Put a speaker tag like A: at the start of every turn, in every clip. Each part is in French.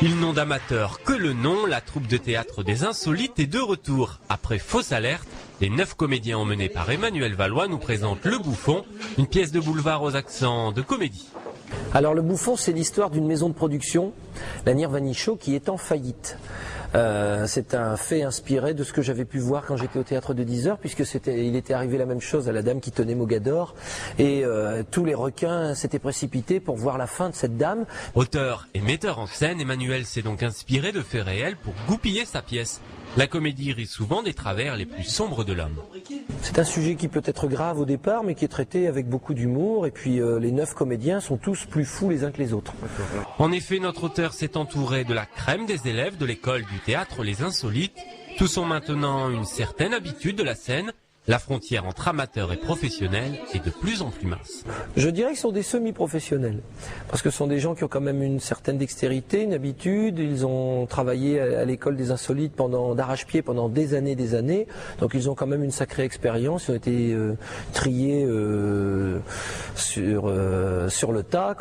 A: Ils n'ont d'amateur que le nom, la troupe de théâtre des Insolites est de retour. Après Fausse Alerte, les 9 comédiens emmenés par Emmanuel Valois nous présentent Le Bouffon, une pièce de boulevard aux accents de comédie.
B: Alors Le Bouffon, c'est l'histoire d'une maison de production, la Nirvani Show, qui est en faillite. C'est un fait inspiré de ce que j'avais pu voir quand j'étais au théâtre de 10 heures, puisque il était arrivé la même chose à la dame qui tenait Mogador, et tous les requins s'étaient précipités pour voir la fin de cette dame.
A: Auteur et metteur en scène, Emmanuel s'est donc inspiré de faits réels pour goupiller sa pièce. La comédie rit souvent des travers les plus sombres de l'homme.
B: C'est un sujet qui peut être grave au départ, mais qui est traité avec beaucoup d'humour, et puis les 9 comédiens sont tous plus fous les uns que les autres.
A: En effet, notre auteur s'est entouré de la crème des élèves de l'école du théâtre Les Insolites. Tous ont maintenant une certaine habitude de la scène. La frontière entre amateur et professionnel est de plus en plus mince.
B: Je dirais que ce sont des semi-professionnels, parce que ce sont des gens qui ont quand même une certaine dextérité, une habitude. Ils ont travaillé à l'école des Insolites d'arrache-pied pendant des années, donc ils ont quand même une sacrée expérience. Ils ont été triés sur le tas.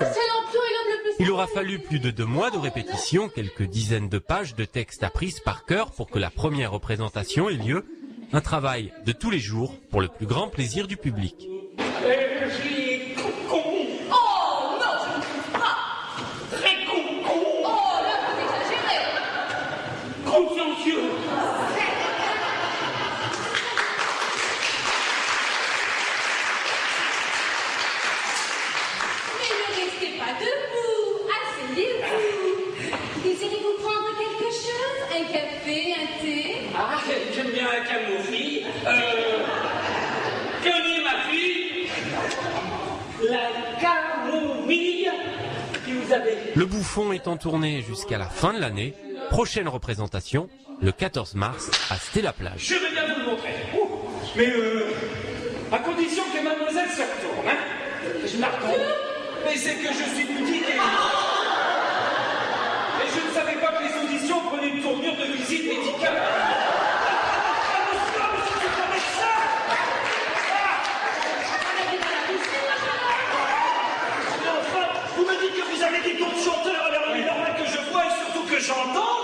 A: Il aura fallu plus de 2 mois de répétition, quelques dizaines de pages de textes apprises par cœur pour que la première représentation ait lieu. Un travail de tous les jours pour le plus grand plaisir du public.
C: Je suis con.
D: Oh non, je ne trouve pas.
C: Très con.
D: Oh là, vous exagérez.
C: Consciencieux.
D: Mais ne restez pas debout. Asseyez-vous. Désirez-vous prendre quelque chose? Un café, un thé?
C: Ah, j'aime bien la camomille. Tenez ma fille. La camomille que vous avez.
A: Le Bouffon est en tournée jusqu'à la fin de l'année. Prochaine représentation, le 14 mars, à Stella-Plage.
C: Je vais bien vous le montrer. Mais à condition que mademoiselle se retourne, hein. Je la retourne. Mais c'est que je suis ludique et je ne savais pas que les auditions prenaient une tournure de visite médicale. Vous me dites que vous avez des dons de chanteur, alors il est normal que je vois et surtout que j'entends.